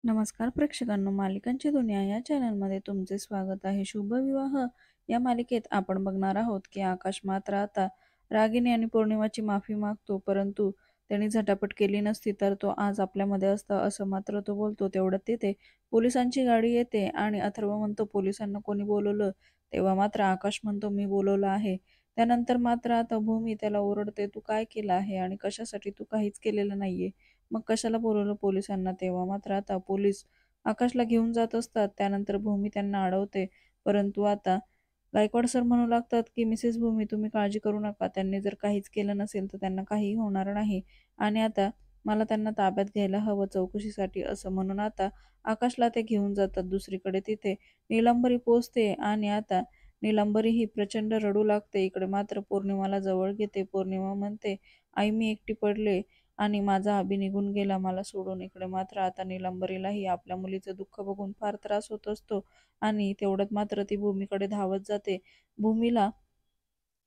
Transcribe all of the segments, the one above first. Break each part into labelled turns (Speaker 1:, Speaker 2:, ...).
Speaker 1: नमस्कार प्रेक्षकांनो, मालिकांची दुनिया या चॅनलमध्ये तुमचे स्वागत आहे. शुभविवाह या मालिकेत आपण बघणार आहोत की आकाश मात्र आता रागिनी आणि पौर्णिमाची माफी मागतो, परंतु त्यांनी झटापट केली नसती तर तो आज आपल्यामध्ये असता असं मात्र तो बोलतो. तेवढ्यात तिथे पोलिसांची गाडी येते आणि अथर्व म्हणतो, पोलिसांना कोणी बोलवलं? तेव्हा मात्र आकाश म्हणतो, मी बोलवलं आहे. त्यानंतर मात्र आता भूमी त्याला ओरडते, तू काय केलं आहे आणि कशासाठी? तू काहीच केलेलं नाहीये, मग कशाला बोलवलं पोलिसांना? तेव्हा मात्र आता पोलीस आकाशला घेऊन जात असतात. त्यानंतर भूमी त्यांना अडवते, परंतु आता गायकवाड सर म्हणू लागतात की मिसेस भूमी, तुम्ही काळजी करू नका, त्यांनी जर काहीच केलं नसेल तर त्यांना काहीही होणार नाही आणि आता मला त्यांना ताब्यात घ्यायला हवं चौकशीसाठी, असं म्हणून आता आकाशला ते घेऊन जातात. दुसरीकडे तिथे नीलांबरी पोचते आणि आता नीलांबरी ही प्रचंड रडू लागते. इकडे मात्र पौर्णिमाला जवळ घेते. पौर्णिमा म्हणते, आई मी एकटी पडले आणि माझा अभि निघून गेला मला सोडून. इकडे मात्र आता नीलांबरीलाही आपल्या मुलीचं दुःख बघून फार त्रास होत असतो आणि तेवढ्यात मात्र ती भूमीकडे धावत जाते. भूमीला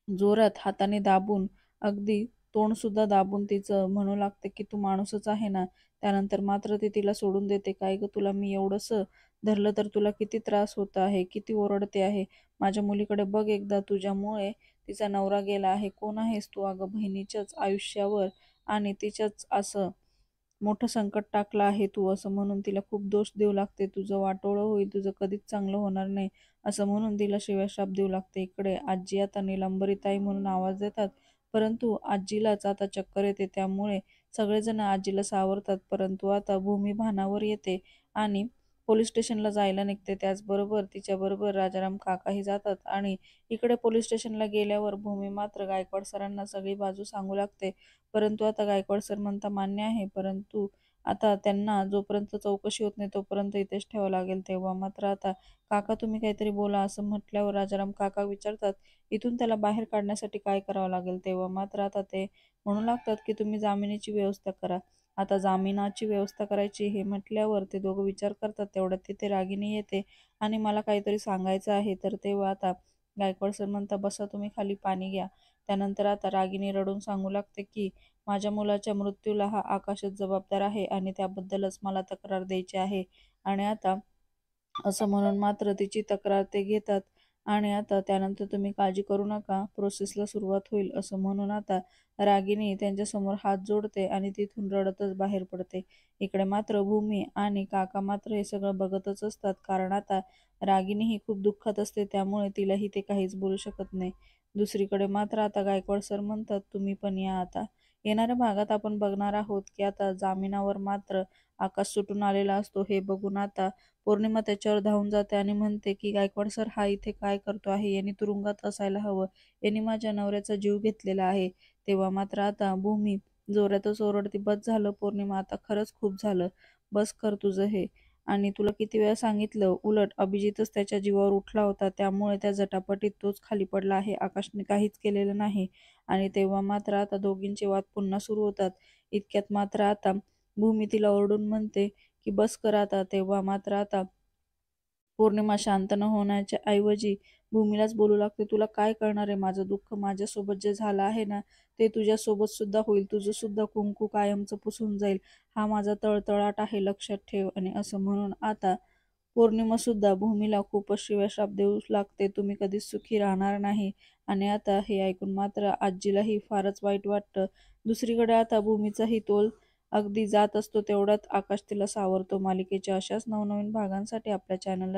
Speaker 1: जोरात हाताने दाबून, अगदी तोंड सुद्धा दाबून तिचं म्हणू लागते की तू माणूसच आहे ना. त्यानंतर मात्र ती तिला सोडून देते. काय ग, तुला मी एवढंसं धरलं तर तुला किती त्रास होत आहे, किती ओरडते आहे. माझ्या मुलीकडे बघ एकदा, तुझ्यामुळे तिचा नवरा गेला आहे. कोण आहेस तू? अगं, बहिणीच्याच आयुष्यावर आणि तिच्याच असं मोठं संकट टाकलं आहे तू, असं म्हणून तिला खूप दोष देऊ लागते. तुझं वाटोळं होईल, तुझं कधीच चांगलं होणार नाही, असं म्हणून तिला शिव्याशाप देऊ लागते. इकडे आजी आता नीलांबरीताई म्हणून आवाज देतात, परंतु आजीलाच आता चक्कर येते. त्यामुळे सगळेजण आजीला सावरतात, परंतु आता भूमी भानावर येते आणि पोलीस स्टेशनला जायला निघते. त्याचबरोबर तिच्याबरोबर राजाराम काकाही जातात आणि इकडे पोलीस स्टेशनला गेल्यावर भूमी मात्र गायकवाड सरांना सगळी बाजू सांगू लागते. परंतु आता गायकवाड सर म्हणता मान्य आहे, परंतु आता त्यांना जोपर्यंत चौकशी होत नाही तोपर्यंत इथेच ठेवावं लागेल. तेव्हा मात्र आता काका तुम्ही काहीतरी बोला, असं म्हटल्यावर राजाराम काका विचारतात, इथून त्याला बाहेर काढण्यासाठी काय करावं लागेल? तेव्हा मात्र आता ते म्हणू लागतात की तुम्ही जामिनाची व्यवस्था करा. आता जामिनाची व्यवस्था करायची हे म्हटल्यावर ते दोघं विचार करतात. तेवढ्यात तिथे रागिनी येते आणि मला काहीतरी सांगायचं आहे. तर तेव्हा आता गायकवाड सर म्हणता, बसा तुम्ही खाली, पाणी घ्या. त्यानंतर आता रागिनी रडून सांगू लागते की माझ्या मुलाच्या मृत्यूला हा आकाशच जबाबदार आहे आणि त्याबद्दलच मला तक्रार द्यायची आहे. आणि आता असं म्हणून मात्र तिची तक्रार ते घेतात आणि आता त्यानंतर तुम्ही काळजी करू नका, प्रोसेसला सुरुवात होईल, असं म्हणून आता रागिनी त्यांच्यासमोर हात जोडते आणि तिथून रडतच बाहेर पडते. इकडे मात्र भूमी आणि काका मात्र हे सगळं बघतच असतात, कारण आता रागिनी ही खूप दुःखात असते, त्यामुळे तिलाही ते काहीच बोलू शकत नाही. दुसरीकडे मात्र आता गायकवाड सर म्हणतात, तुम्ही पण या. आता येणाऱ्या भागात आपण बघणार आहोत की आता जामिनावर मात्र आकाश सुटून आलेला असतो. हे बघून आता पौर्णिमा त्याच्यावर धावून जाते आणि म्हणते की गायकवाड सर हा इथे काय करतो आहे? यांनी तुरुंगात असायला हवं, यांनी माझ्या नवऱ्याचा जीव घेतलेला आहे. तेव्हा मात्र आता भूमी जोरातच ओरडते, बस झालं पौर्णिमा, आता खरंच खूप झालं, बस कर तुझं हे. आणि तुला किती वेळा सांगितलं, उलट अभिजितच त्याच्या जीवावर उठला होता, त्यामुळे त्या झटापटीत तोच खाली पडला आहे, आकाशने काहीच केलेलं नाही. आणि तेव्हा मात्र आता दोघींचे वाद पुन्हा सुरू होतात. इतक्यात मात्र आता भूमी तिला ओरडून म्हणते की बस कर आता. तेव्हा मात्र आता पौर्णिमा शांत न होण्याच्या ऐवजी भूमीलाच बोलू लागते, तुला काय कळणार आहे? माझं दुःख माझ्यासोबत जे झालं आहे ना, ते तुझ्यासोबत सुद्धा होईल, तुझं सुद्धा कुंकू कायमचं पुसून जाईल, हा माझा तळतळाट आहे, लक्षात ठेव. आणि असं म्हणून आता पौर्णिमा सुद्धा भूमीला खूपच शिव्याशाप देऊ लागते, तुम्ही कधीच सुखी राहणार नाही. आणि आता हे ऐकून मात्र आजीलाही फारच वाईट वाटतं. दुसरीकडे आता भूमीचाही तोल अगदी जात असतो. तेवढ्यात आकाश तिला सावरतो. मालिकेच्या अशाच नवनवीन भागांसाठी आपल्या चॅनलला